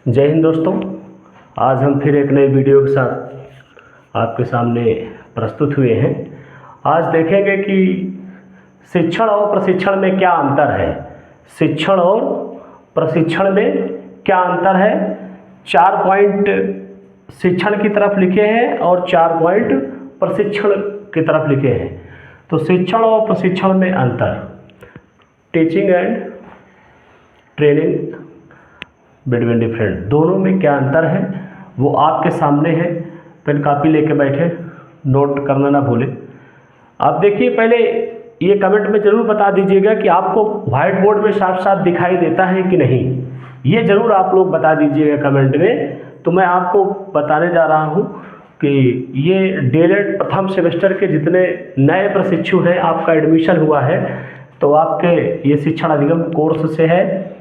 जय हिंद दोस्तों। आज हम फिर एक नए वीडियो के साथ आपके सामने प्रस्तुत हुए हैं। आज देखेंगे कि शिक्षण और प्रशिक्षण में क्या अंतर है। शिक्षण और प्रशिक्षण में क्या अंतर है। 4 पॉइंट शिक्षण की तरफ लिखे हैं और 4 पॉइंट प्रशिक्षण की तरफ लिखे हैं। तो शिक्षण और प्रशिक्षण में अंतर, teaching and training between different, दोनों में क्या अंतर है वो आपके सामने है। पेन कापी लेके बैठे, नोट करना ना भूलें। आप देखिए, पहले ये कमेंट में ज़रूर बता दीजिएगा कि आपको व्हाइट बोर्ड में साफ साफ दिखाई देता है कि नहीं। ये ज़रूर आप लोग बता दीजिएगा कमेंट में। तो मैं आपको बताने जा रहा हूँ कि ये डीएलएड प्रथम सेमेस्टर के जितने नए प्रशिक्षु हैं, आपका एडमिशन हुआ है तो आपके ये शिक्षण अधिगम कोर्स से है।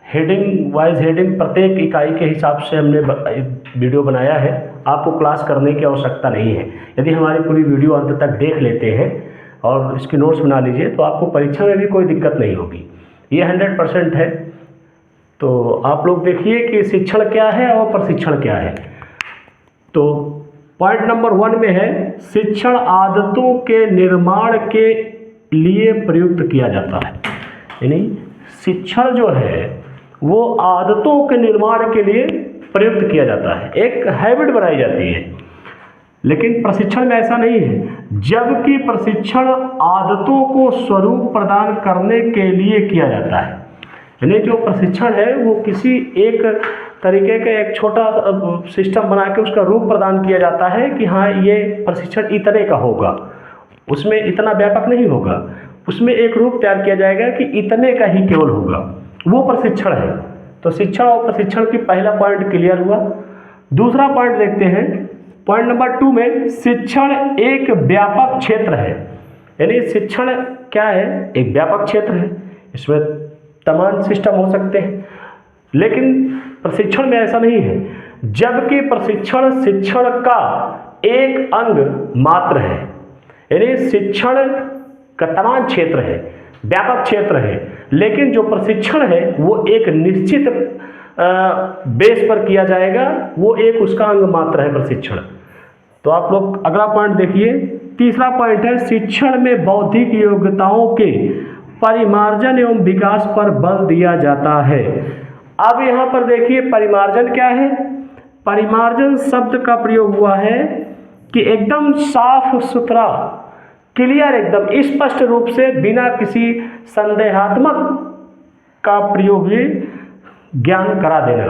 हेडिंग वाइज हेडिंग प्रत्येक इकाई के हिसाब से हमने वीडियो बनाया है। आपको क्लास करने की आवश्यकता नहीं है। यदि हमारी पूरी वीडियो अंत तक देख लेते हैं और इसके नोट्स बना लीजिए तो आपको परीक्षा में भी कोई दिक्कत नहीं होगी। ये 100% है। तो आप लोग देखिए कि शिक्षण क्या है और प्रशिक्षण क्या है। तो पॉइंट नंबर 1 में है, शिक्षण आदतों के निर्माण के लिए प्रयुक्त किया जाता है। यानी शिक्षण जो है वो आदतों के निर्माण के लिए प्रयुक्त किया जाता है, एक हैबिट बनाई जाती है। लेकिन प्रशिक्षण में ऐसा नहीं है, जबकि प्रशिक्षण आदतों को स्वरूप प्रदान करने के लिए किया जाता है। यानी जो प्रशिक्षण है वो किसी एक तरीके का एक छोटा सिस्टम बना के उसका रूप प्रदान किया जाता है कि हाँ ये प्रशिक्षण इतने का होगा, उसमें इतना व्यापक नहीं होगा, उसमें एक रूप तैयार किया जाएगा कि इतने का ही केवल होगा, वो प्रशिक्षण है। तो शिक्षण और प्रशिक्षण की पहला पॉइंट क्लियर हुआ। दूसरा पॉइंट देखते हैं, पॉइंट नंबर 2 में, शिक्षण एक व्यापक क्षेत्र है। यानी शिक्षण क्या है, एक व्यापक क्षेत्र है, इसमें तमाम सिस्टम हो सकते हैं। लेकिन प्रशिक्षण में ऐसा नहीं है, जबकि प्रशिक्षण शिक्षण का एक अंग मात्र है। यानी शिक्षण का तमाम क्षेत्र है, व्यापक क्षेत्र है, लेकिन जो प्रशिक्षण है वो एक निश्चित बेस पर किया जाएगा, वो एक उसका अंग मात्र है प्रशिक्षण। तो आप लोग अगला पॉइंट देखिए। तीसरा पॉइंट है, शिक्षण में बौद्धिक योग्यताओं के परिमार्जन एवं विकास पर बल दिया जाता है। अब यहाँ पर देखिए परिमार्जन क्या है। परिमार्जन शब्द का प्रयोग हुआ है कि एकदम साफ सुथरा, क्लियर, एकदम स्पष्ट रूप से, बिना किसी संदेहात्मक का प्रयोग ही ज्ञान करा देना।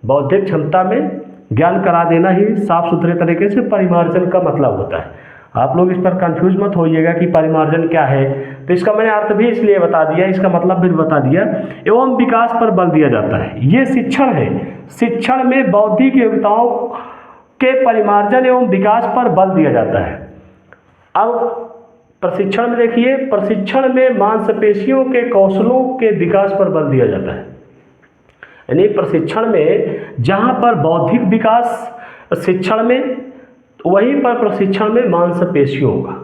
बौद्धिक क्षमता में ज्ञान करा देना ही साफ सुथरे तरीके से परिमार्जन का मतलब होता है। आप लोग इस पर कंफ्यूज मत होइएगा कि परिमार्जन क्या है। तो इसका मैंने अर्थ भी इसलिए बता दिया, इसका मतलब भी बता दिया। एवं विकास पर बल दिया जाता है, ये शिक्षण है। शिक्षण में बौद्धिक योग्यताओं के परिमार्जन एवं विकास पर बल दिया जाता है। अब प्रशिक्षण में देखिए, प्रशिक्षण में मांसपेशियों के कौशलों के विकास पर बल दिया जाता है। यानी प्रशिक्षण में जहाँ पर बौद्धिक विकास शिक्षण में, वहीं पर प्रशिक्षण में मांसपेशियों का,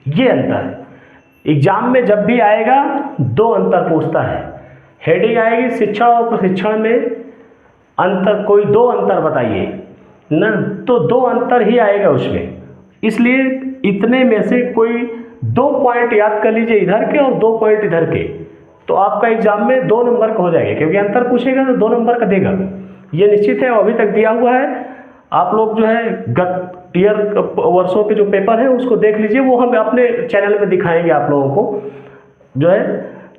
ये अंतर है। एग्जाम में जब भी आएगा 2 अंतर पूछता है। हेडिंग आएगी शिक्षण और प्रशिक्षण में अंतर, कोई 2 अंतर बताइए ना, तो 2 अंतर ही आएगा उसमें। इसलिए इतने में से कोई 2 पॉइंट याद कर लीजिए इधर के और 2 पॉइंट इधर के, तो आपका एग्जाम में 2 नंबर का हो जाएगा, क्योंकि अंतर पूछेगा तो 2 नंबर का देगा, ये निश्चित है। अभी तक दिया हुआ है। आप लोग जो है गत ईयर वर्षों के जो पेपर है उसको देख लीजिए, वो हम अपने चैनल में दिखाएंगे। आप लोगों को जो है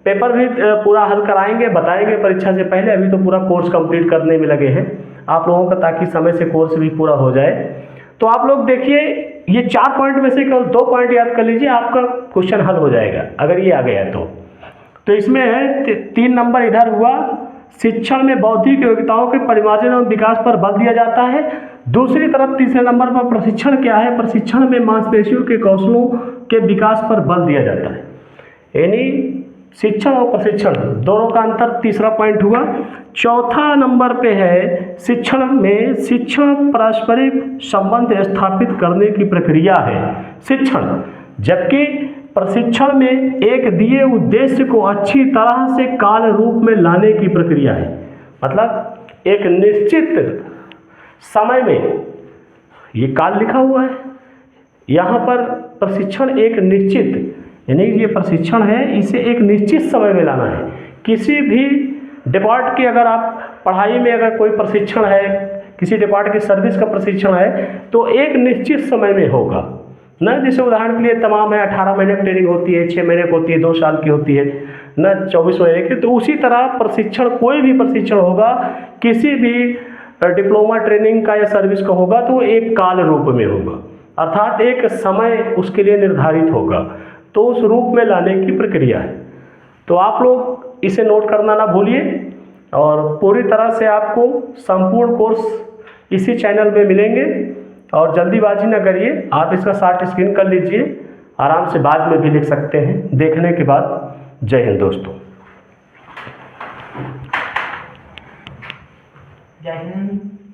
पेपर भी पूरा हल कराएंगे, बताएंगे परीक्षा से पहले। अभी तो पूरा कोर्स कंप्लीट करने में लगे हैं आप लोगों का, ताकि समय से कोर्स भी पूरा हो जाए। तो आप लोग देखिए, ये 4 पॉइंट में से केवल 2 पॉइंट याद कर लीजिए, आपका क्वेश्चन हल हो जाएगा अगर ये आ गया तो इसमें है 3 नंबर इधर हुआ, शिक्षण में बौद्धिक योग्यताओं के परिमार्जन और विकास पर बल दिया जाता है। दूसरी तरफ तीसरे नंबर पर प्रशिक्षण क्या है, प्रशिक्षण में मांसपेशियों के कौशलों के विकास पर बल दिया जाता है। यानी शिक्षण और प्रशिक्षण दोनों का अंतर तीसरा पॉइंट हुआ। चौथा नंबर पे है, शिक्षण में शिक्षण पारस्परिक संबंध स्थापित करने की प्रक्रिया है शिक्षण, जबकि प्रशिक्षण में एक दिए उद्देश्य को अच्छी तरह से काल रूप में लाने की प्रक्रिया है। मतलब एक निश्चित समय में, ये काल लिखा हुआ है यहाँ पर, प्रशिक्षण एक निश्चित, यानी ये प्रशिक्षण है, इसे एक निश्चित समय में लाना है। किसी भी डिपार्ट की अगर आप पढ़ाई में अगर कोई प्रशिक्षण है, किसी डिपार्ट की सर्विस का प्रशिक्षण है, तो एक निश्चित समय में होगा ना। जैसे उदाहरण के लिए तमाम है 18 महीने की ट्रेनिंग होती है, 6 महीने की होती है, 2 साल की होती है ना, 24 महीने की। तो उसी तरह प्रशिक्षण, कोई भी प्रशिक्षण होगा किसी भी डिप्लोमा ट्रेनिंग का या सर्विस का होगा, तो एक काल रूप में होगा, अर्थात एक समय उसके लिए निर्धारित होगा। तो उस रूप में लाने की प्रक्रिया है। तो आप लोग इसे नोट करना ना भूलिए, और पूरी तरह से आपको संपूर्ण कोर्स इसी चैनल में मिलेंगे। और जल्दीबाजी ना करिए, आप इसका शॉर्ट स्क्रीन कर लीजिए, आराम से बाद में भी लिख सकते हैं देखने के बाद। जय हिंद दोस्तों। जय हिंद।